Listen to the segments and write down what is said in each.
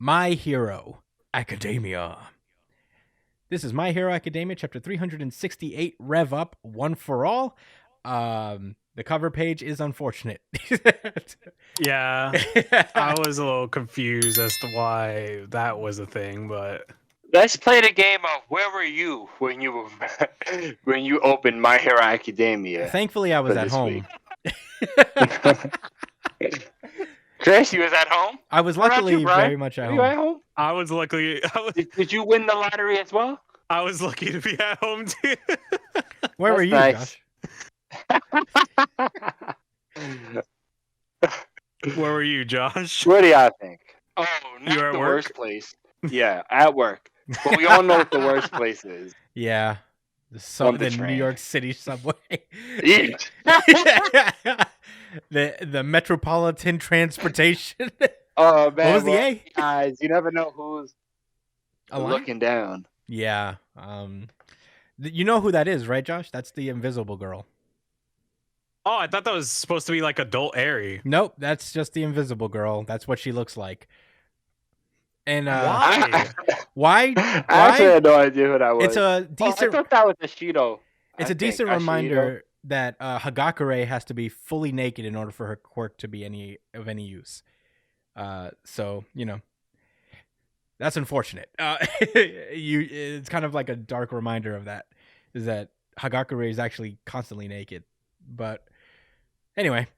My Hero Academia. This is My Hero Academia, chapter 368, Rev Up, One for All. The cover page is unfortunate. Yeah, I was a little confused as to why that was a thing, but Let's play the game of where were you when you when you opened My Hero Academia. Thankfully, I was for at this home. Chris, you was at home? I was What about luckily you, Brian? very much at Were you at home. home? I was lucky. Did you win the lottery as well? I was lucky to be at home too. Where were you, nice. Josh? Where were you, Josh? What do y'all think? Oh, not You were at the work? worst place. Yeah, at work. But we all know what the worst place is. Yeah. On the The New train. York City subway. Yeah. the Metropolitan Transportation. Oh man, What was the well, A? guys, you never know who's A line? looking down. Yeah. You know who that is, right, Josh? That's the Invisible Girl. Oh, I thought that was supposed to be like adult Airy. Nope, that's just the Invisible Girl. That's what she looks like. And Why? why? I actually had no idea who that was. It's a I decent. thought that was Ashido. It's a decent reminder that Hagakure has to be fully naked in order for her quirk to be of any use. So that's unfortunate. It's kind of like a dark reminder of that. Is that Hagakure is actually constantly naked. But anyway,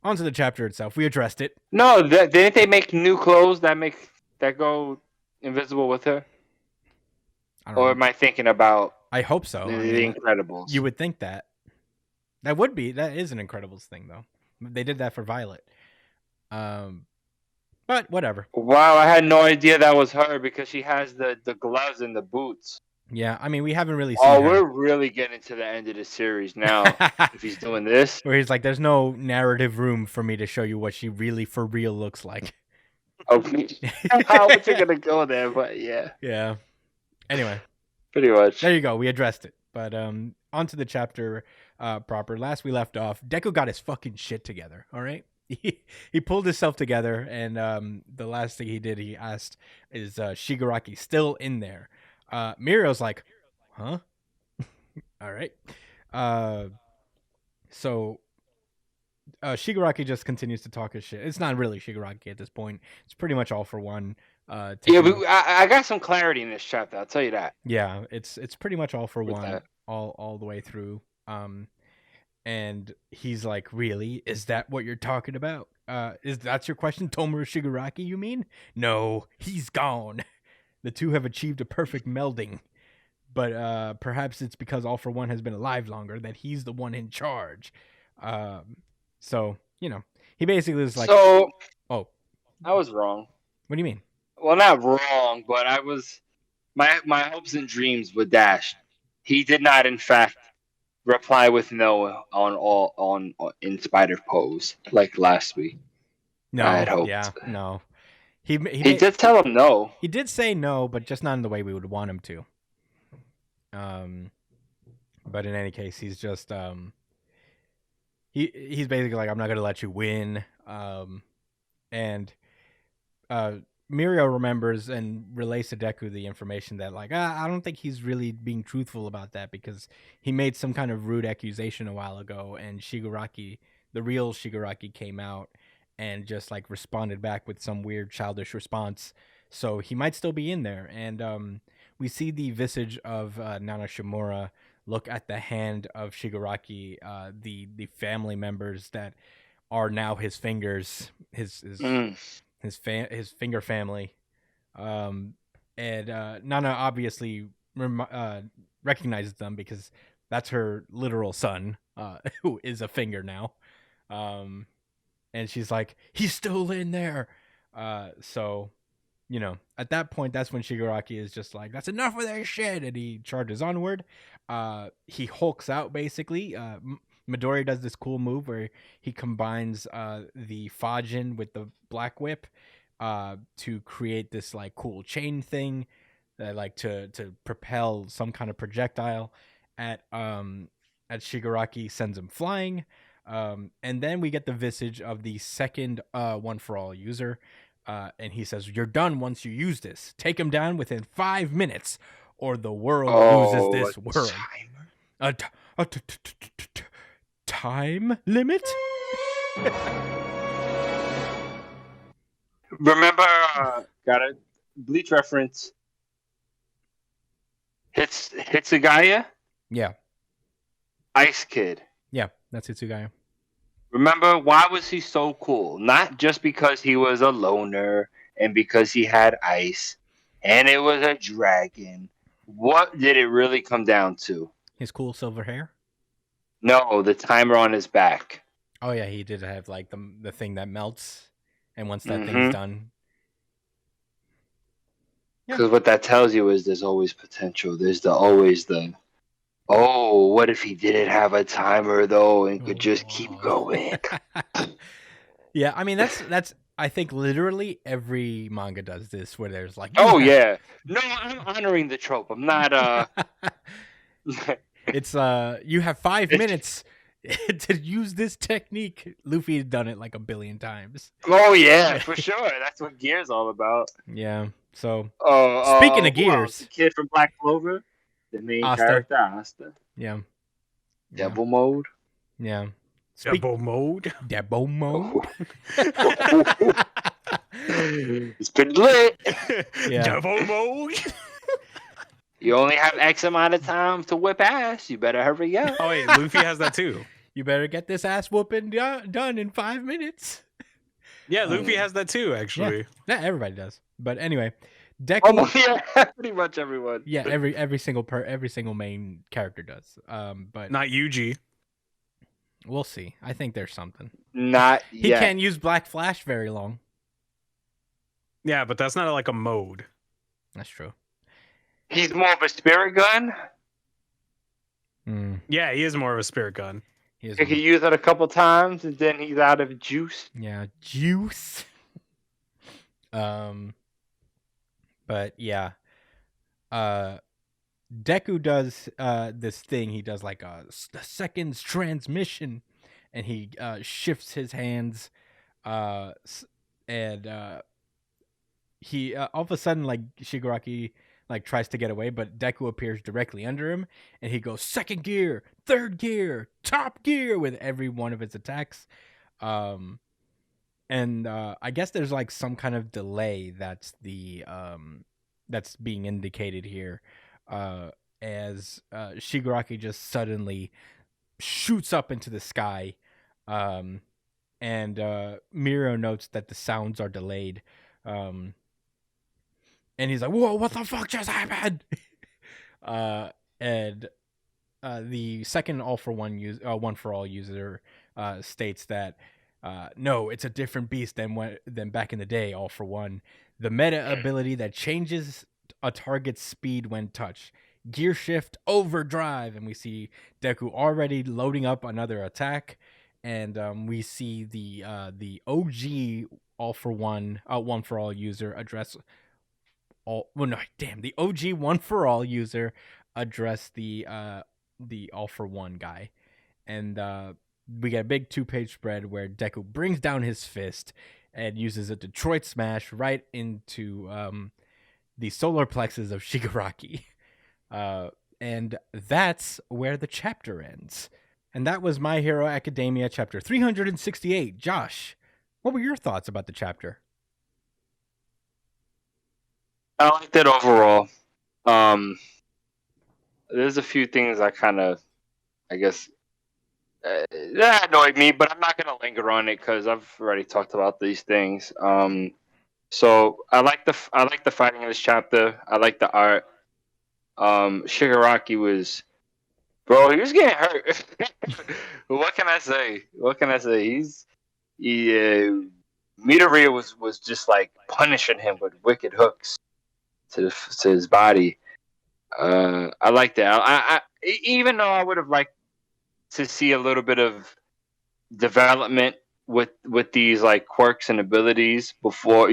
on to the chapter itself. We addressed it. No, didn't they make new clothes that go invisible with her? I don't know. Or am I thinking about I hope so. the Incredibles? You would think that. That is an Incredibles thing, though. They did that for Violet. But whatever. Wow, I had no idea that was her because she has the gloves and the boots. Yeah, I mean, we haven't really seen Oh, her. we're really getting to the end of the series now. If he's doing this. Where he's like, there's no narrative room for me to show you what she really for real looks like. Okay. How much you gonna go there, but yeah. Yeah. Anyway. Pretty much. There you go. We addressed it. But on to the chapter proper. Last we left off, Deku got his fucking shit together, all right? He pulled himself together, and the last thing he did, he asked, is Shigaraki still in there? Mirio's like, huh? All right. So Shigaraki just continues to talk his shit. It's not really Shigaraki at this point. It's pretty much all for one. Yeah, but I got some clarity in this chapter. I'll tell you that. Yeah, it's pretty much all for With one, that. all the way through. And he's like, "Really? Is that what you're talking about? Is that's your question, Tomura Shigaraki? You mean? No, he's gone. The two have achieved a perfect melding, but perhaps it's because All for One has been alive longer that he's the one in charge. So he basically is like, So, oh, I was wrong. what do you mean? Well, not wrong, but I was my hopes and dreams were dashed. He did not, in fact, reply with no on in spite of pose like last week. No, I had hoped. yeah, no. He did tell him no. He did say no, but just not in the way we would want him to. But in any case, he's just he's basically like, I'm not gonna let you win. And Mirio remembers and relays to Deku the information that like, I don't think he's really being truthful about that because he made some kind of rude accusation a while ago, and Shigaraki, the real Shigaraki, came out and just like responded back with some weird childish response. So he might still be in there. And we see the visage of Nana Shimura look at the hand of Shigaraki, the family members that are now his fingers, his finger family. And Nana obviously recognizes them because that's her literal son, who is a finger now. And she's like, he's still in there. So, at that point, that's when Shigaraki is just like, that's enough of their shit. And he charges onward. He hulks out, basically. Midori does this cool move where he combines the Fajin with the Black Whip to create this like cool chain thing that like to propel some kind of projectile at Shigaraki, sends him flying. And then we get the visage of the second One for All user, And he says, "You're done once you use this. Take him down within 5 minutes, or the world loses this world." A time limit? Remember, got a Bleach reference. Hitsugaya? Yeah, Ice Kid. yeah, that's Hitsugaya. Remember, why was he so cool? Not just because he was a loner and because he had ice and it was a dragon. What did it really come down to? His cool silver hair. No, the timer on his back. Oh yeah, he did have like the thing that melts, and once that Mhm. thing's done, Because what that tells you is there's always potential. There's always the, oh, what if he didn't have a timer though and could just keep going? Yeah, I mean that's I think literally every manga does this, where there's like, Oh yeah, no, I'm honoring the trope. I'm not. It's you have 5 minutes to use this technique. Luffy's done it like a billion times. Oh yeah, for sure. That's what Gear's all about. Yeah. So Oh, speaking of who else? Gears, The kid from Black Clover, the main Asta. character, Asta. yeah, Devil mode. yeah. Double mode. Debo mode. It's pretty lit. Yeah. Double mode. You only have X amount of time to whip ass. You better hurry up. Oh wait, Luffy has that too. You better get this ass whooping done in 5 minutes. Yeah, Luffy has that too. Actually, Yeah, everybody does. But anyway, Deku. Oh yeah, pretty much everyone. Yeah, every single main character does. But not Yuji. we'll see. I think there's something. Not He yet. can't use Black Flash very long. Yeah, but that's not like a mode. That's true. He's more of a spirit gun. Yeah, he is more of a spirit gun. He is. He can use it a couple times, and then he's out of juice. Yeah, juice. But yeah, Deku does this thing. He does like a seconds transmission, and he shifts his hands, and he all of a sudden, like, Shigaraki like tries to get away, but Deku appears directly under him, and he goes second gear, third gear, top gear with every one of his attacks. And I guess there's like some kind of delay that's being indicated here, as Shigaraki just suddenly shoots up into the sky, and Miro notes that the sounds are delayed, and he's like, "Whoa, what the fuck just happened?" And the second one for all user states that, no, it's a different beast than back in the day. All for one, the meta ability that changes a target's speed when touched. Gear shift overdrive, and we see Deku already loading up another attack, and we see the OG all for one for all user address the OG one for all user address the all for one guy, and we get a big 2-page spread where Deku brings down his fist and uses a Detroit Smash right into the solar plexus of Shigaraki. And that's where the chapter ends. And that was My Hero Academia chapter 368. Josh, what were your thoughts about the chapter? I liked it overall. There's a few things I guess, that annoyed me, but I'm not gonna linger on it because I've already talked about these things. So I like the fighting in this chapter. I like the art. Shigaraki was, bro, he was getting hurt. What can I say? Midoriya was just like punishing him with wicked hooks to his body. I like that. I even though I would have liked to see a little bit of development with these like quirks and abilities before,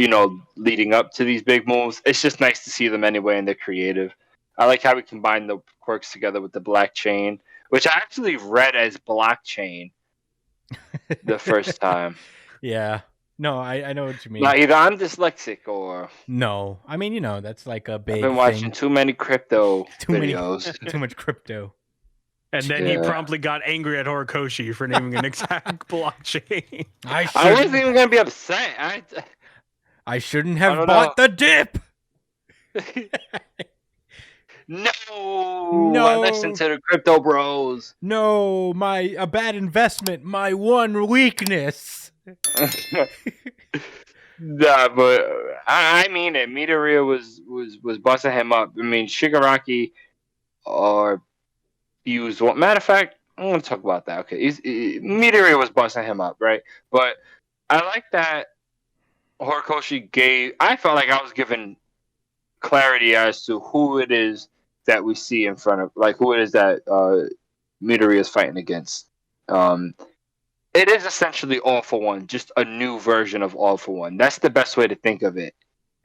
leading up to these big moves. It's just nice to see them anyway, and they're creative. I like how we combine the quirks together with the black chain, which I actually read as blockchain the first time. Yeah. No, I know what you mean. Now, either I'm dyslexic or No, I mean, that's like a I've big been watching thing. too many crypto Too many, videos. too much crypto. And then he Yeah. promptly got angry at Horikoshi for naming an exact blockchain. I wasn't even gonna be upset. I shouldn't I have don't bought the dip. No, No. I listened to the crypto bros. No, a bad investment, my one weakness. Nah, but I mean it. Midoriya was busting him up. I mean, Shigaraki or used one. Matter of fact, I'm gonna talk about that. Okay, Midoriya was busting him up, right? But I like that Horikoshi gave. I felt like I was given clarity as to who it is that we see in front of, like who it is that Midoriya is fighting against. It is essentially All for One, just a new version of All for One. That's the best way to think of it.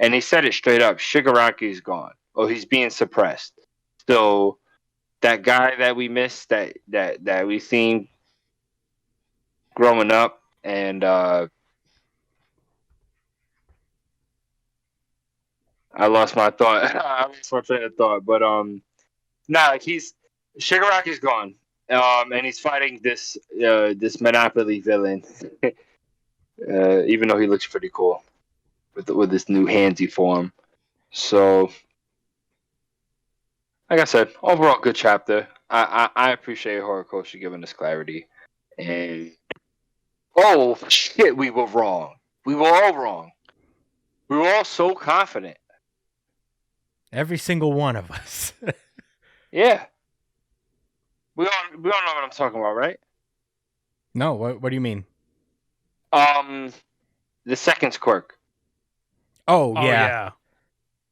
And he said it straight up: Shigaraki's gone, or he's being suppressed. So that guy that we missed, that we seen growing up, and I lost my thought. I lost my train of thought. But like Shigaraki's gone. And he's fighting this Monopoly villain, even though he looks pretty cool with this new handsy form. So, like I said, overall good chapter. I appreciate Horikoshi giving us clarity. And oh shit, we were wrong. We were all wrong. We were all so confident. Every single one of us. Yeah. We all know what I'm talking about, right? No, what do you mean? The second's Quirk. Oh, Oh yeah.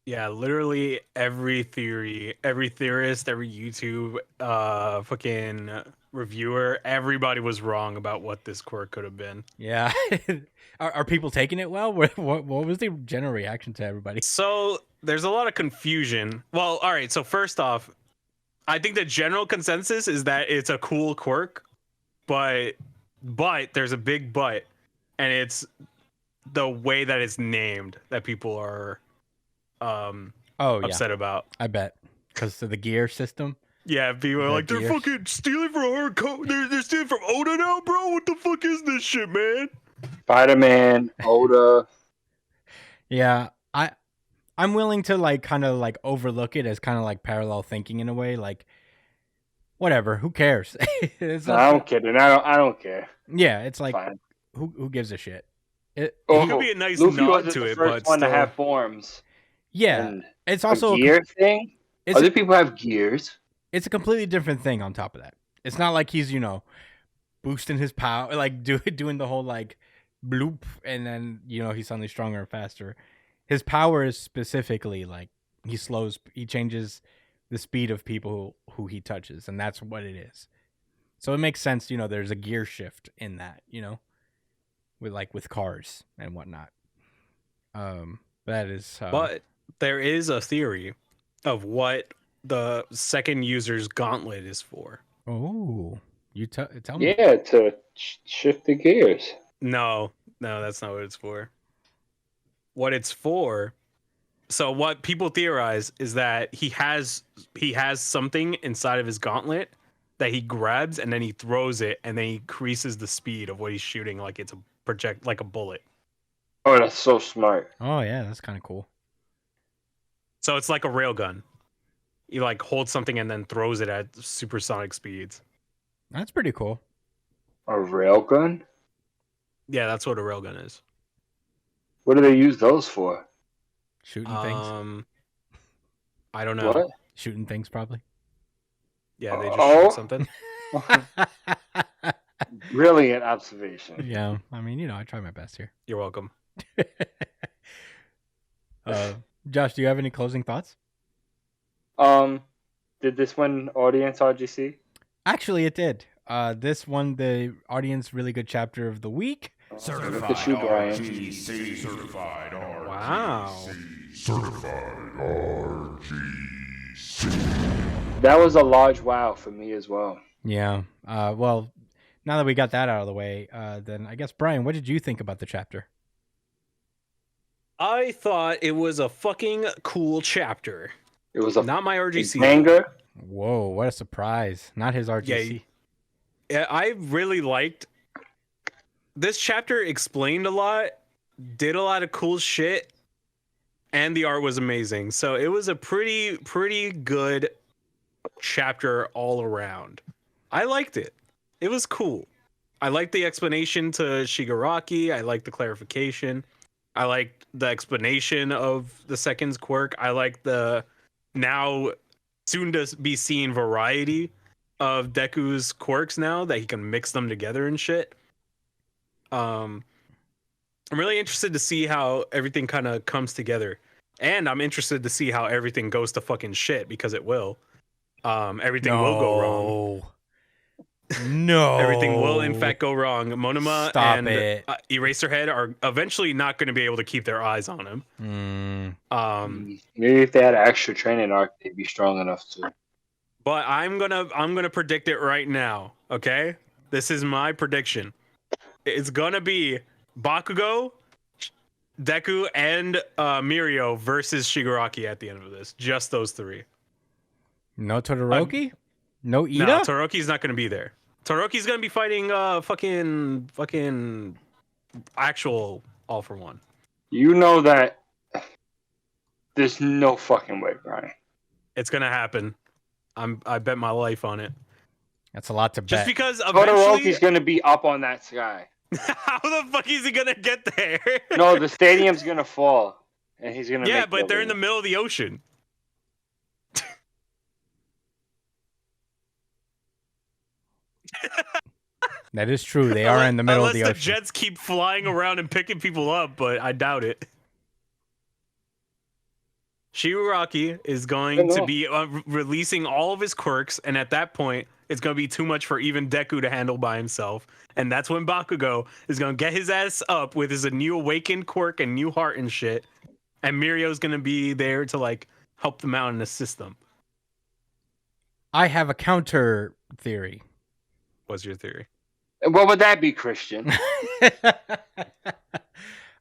yeah. Literally every theory, every theorist, every YouTube fucking reviewer, everybody was wrong about what this quirk could have been. Yeah. Are people taking it well? What was the general reaction to everybody? So there's a lot of confusion. Well, all right. So first off, I think the general consensus is that it's a cool quirk, but there's a big but, and it's the way that it's named that people are upset about. I bet. Because of the gear system. Yeah, people are like, they're fucking stealing from her. They're stealing from Oda now, bro. What the fuck is this shit, man? Spider-Man, Oda. Yeah, I'm willing to like kind of like overlook it as kind of like parallel thinking in a way. Like, whatever, who cares? I'm kidding. I don't care. Yeah, it's like Fine. who gives a shit? It could be a nice Luffy nod wasn't to the it, first but one still. to have forms. Yeah, And it's also a gear thing. It's Other people have gears. It's a completely different thing. On top of that, it's not like he's boosting his power, like doing the whole like bloop, and then he's suddenly stronger and faster. His power is specifically like he changes the speed of people who he touches, and that's what it is. So it makes sense, there's a gear shift in that, with cars and whatnot. That is. But there is a theory of what the second user's gauntlet is for. Oh, you tell me. Yeah, to shift the gears. No, that's not what it's for. What it's for. So what people theorize is that he has something inside of his gauntlet that he grabs and then he throws it and then he increases the speed of what he's shooting like it's like a bullet. Oh, that's so smart. Oh yeah, that's kind of cool. So it's like a railgun. He like holds something and then throws it at supersonic speeds. That's pretty cool. A railgun? Yeah, that's what a railgun is. What do they use those for? Shooting things. I don't know. What? Shooting things, probably. Yeah, they just shoot something. Brilliant observation. Yeah, I mean, I try my best here. You're welcome. Josh, do you have any closing thoughts? Did this win audience RGC? Actually, it did. This won the audience really good chapter of the week. Certified RGC. Certified RGC. Wow. Certified RGC. That was a large wow for me as well. Yeah. Well, now that we got that out of the way, then I guess, Brian, what did you think about the chapter? I thought it was a fucking cool chapter. It was a Not my RGC. manga. Whoa, what a surprise! Not his RGC. Yeah, I really liked this chapter. Explained a lot, did a lot of cool shit, and the art was amazing. So it was a pretty good chapter all around. I liked it. It was cool. I liked the explanation to Shigaraki. I liked the clarification. I liked the explanation of the second's quirk. I liked the now soon to be seen variety of Deku's quirks now that he can mix them together and shit. I'm really interested to see how everything kind of comes together. And I'm interested to see how everything goes to fucking shit, because it will. Everything will go wrong. No. Everything will, in fact, go wrong. Monoma Stop and it. Eraserhead are eventually not going to be able to keep their eyes on him. Maybe if they had an extra training arc, they'd be strong enough to. But I'm gonna predict it right now. Okay, this is my prediction. It's gonna be Bakugo, Deku, and Mirio versus Shigaraki at the end of this. Just those three. No Todoroki? No Ida? No, Todoroki's not gonna be there. Todoroki's gonna be fighting fucking actual All for One. You know that there's no fucking way, Brian. It's gonna happen. I bet my life on it. That's a lot to bet. Just because Todoroki's eventually, gonna be up on that sky. how the fuck is he gonna get there? No, the stadium's gonna fall, and he's gonna. Yeah, make but they're in the building. middle of the ocean. That is true. They are in the middle of the Unless ocean. the jets keep flying around and picking people up, but I doubt it. Shigaraki is going to be releasing all of his quirks, and at that point, it's going to be too much for even Deku to handle by himself. And that's when Bakugo is going to get his ass up with his new awakened quirk and new heart and shit. And Mirio's going to be there to like help them out and assist them. I have a counter theory. What's your theory? What would that be, Christian?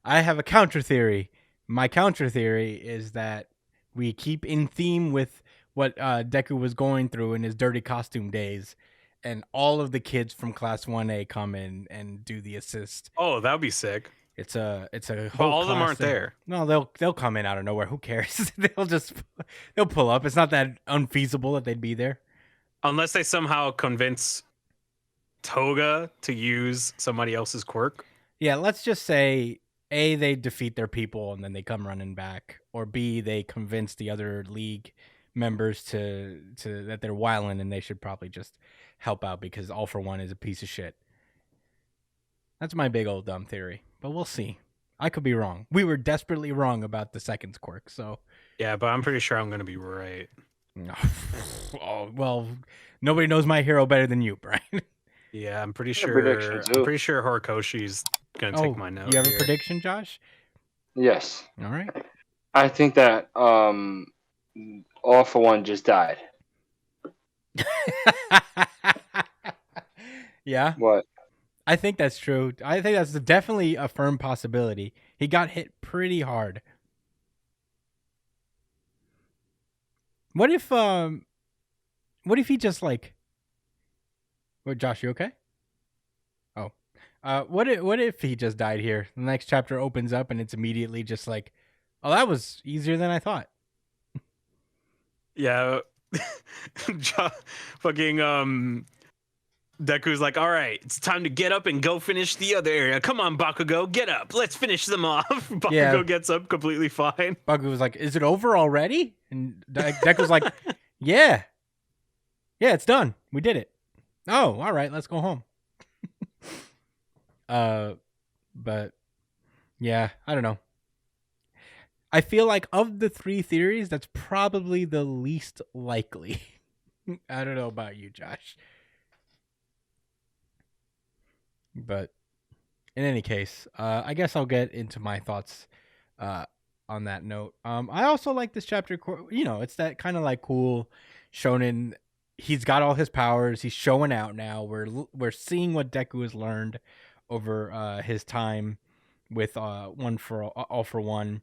I have a counter theory. My counter theory is that we keep in theme with what Deku was going through in his dirty costume days, and all of the kids from Class 1A come in and do the assist. Oh, that would be sick. It's a But whole all of them class aren't thing. there. No, they'll come in out of nowhere. Who cares? they'll pull up. It's not that unfeasible that they'd be there. Unless they somehow convince Toga to use somebody else's quirk. Yeah, let's just say A, they defeat their people and then they come running back, or B, they convince the other league members to that they're wilding and they should probably just help out because All for One is a piece of shit. That's my big old dumb theory, but we'll see. I could be wrong. We were desperately wrong about the second's quirk, so Yeah, but I'm pretty sure I'm going to be right. oh, well, nobody knows my hero better than you, Brian. Yeah, I'm pretty I have a sure. prediction, I'm too. pretty sure Horikoshi's gonna take my note. You have here. a prediction, Josh? Yes, All right. I think that All for One just died. Yeah, What? I think that's true. I think that's definitely a firm possibility. He got hit pretty hard. What if he just like What, Josh, you okay? Oh. What if he just died here? The next chapter opens up and it's immediately just like, oh, that was easier than I thought. Yeah, fucking Deku's like, all right, it's time to get up and go finish the other area. Come on, Bakugo, get up. Let's finish them off. Bakugo Yeah. gets up completely fine. Bakugo was like, is it over already? And Deku's like, yeah, it's done. We did it. Oh, all right, let's go home. But yeah, I don't know. I feel like of the three theories, that's probably the least likely. I don't know about you, Josh. But in any case, I guess I'll get into my thoughts on that note. I also like this chapter. You know, it's that kind of like cool shonen. He's got all his powers. He's showing out now. We're seeing what Deku has learned over his time with one for all for one.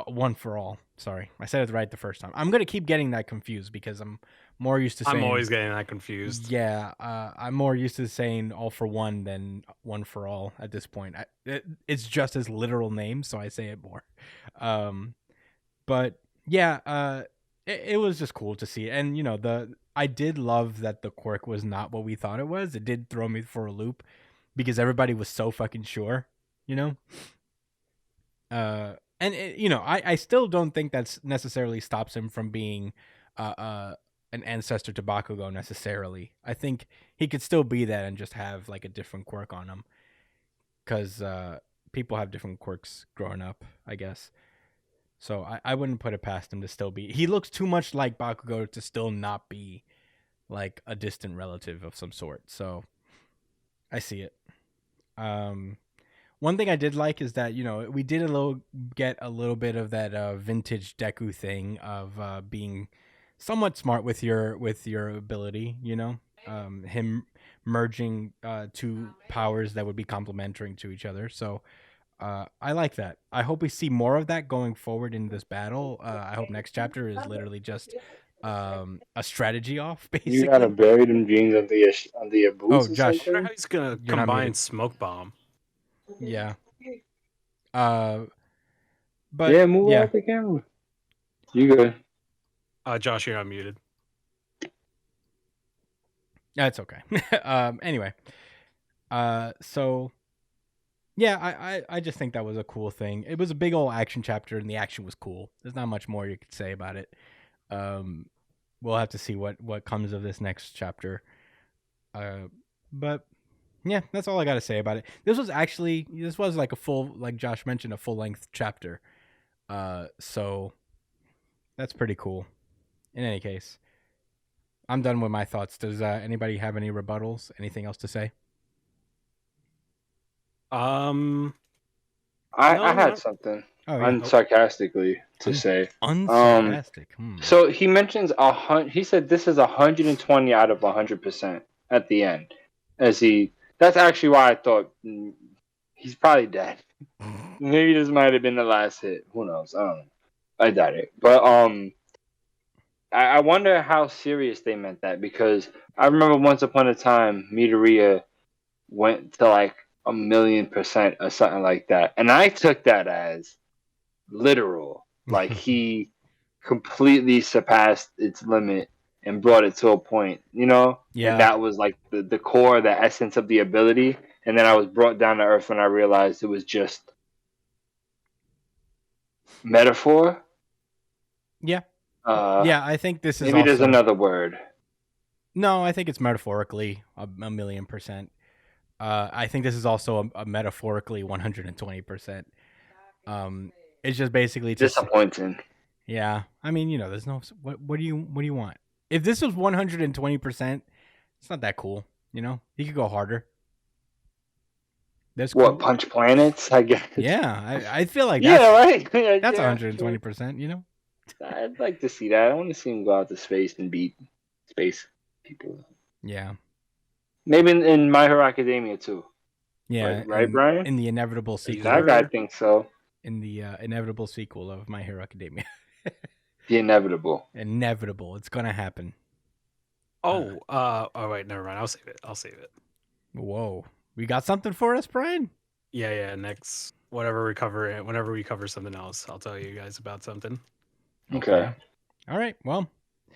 One for all. Sorry, I said it right the first time. I'm gonna keep getting that confused because I'm more used to saying. I'm always getting that confused. Yeah, I'm more used to saying all for one than one for all at this point. It's just his literal name, so I say it more. But yeah, it was just cool to see, and I did love that the quirk was not what we thought it was. It did throw me for a loop because everybody was so fucking sure, you know. And I still don't think that's necessarily stops him from being an ancestor to Bakugo necessarily. I think he could still be that and just have like a different quirk on him, because people have different quirks growing up, I guess. So I wouldn't put it past him to still be. He looks too much like Bakugo to still not be like a distant relative of some sort. So I see it. One thing I did like is that we did get a little bit of that vintage Deku thing of being somewhat smart with your ability. Him merging two powers that would be complementary to each other. So I like that. I hope we see more of that going forward in this battle. I hope next chapter is literally just a strategy off, basically. You gotta bury them dreams on the boots or Josh. something? I wonder how he's gonna You're not combine muted. Smoke Bomb. Yeah. But yeah, move out the camera. You good? Josh, you're not muted. That's okay. Anyway. So yeah, I just think that was a cool thing. It was a big old action chapter, and the action was cool. There's not much more you could say about it. We'll have to see what comes of this next chapter. But yeah, that's all I got to say about it. This was like a full, like Josh mentioned, a full-length chapter. So that's pretty cool. In any case, I'm done with my thoughts. Does anybody have any rebuttals? Anything else to say? I No, had something Oh, yeah. unsarcastically to say. Unsarcastic. So he mentions he said this is 120 out of 100% at the end. That's actually why I thought he's probably dead. Maybe this might have been the last hit. Who knows? I don't know. I doubt it. But I wonder how serious they meant that, because I remember once upon a time Midoriya went to like 1,000,000% or something like that, and I took that as literal. Like he completely surpassed its limit and brought it to a point, Yeah. And that was like the core, the essence of the ability. And then I was brought down to earth when I realized it was just metaphor. Yeah. Yeah, I think this is maybe there's another word. No, I think it's metaphorically 1,000,000%. I think this is also a metaphorically 120%. It's just basically disappointing. Yeah, I mean, there's no. What do you want? If this was 120%, it's not that cool. He could go harder. That's what cool. Punch Planets? I guess. Yeah, I feel like right. That's 120%. I'd like to see that. I want to see him go out to space and beat space people. Yeah. Maybe in My Hero Academia too. Yeah. Right, Brian? In the inevitable sequel. That guy thinks so. In the inevitable sequel of My Hero Academia. The inevitable. Inevitable. It's gonna happen. Oh, all right, never mind. I'll save it. Whoa. We got something for us, Brian? Yeah. Next, whenever we cover something else, I'll tell you guys about something. Okay. All right. Well,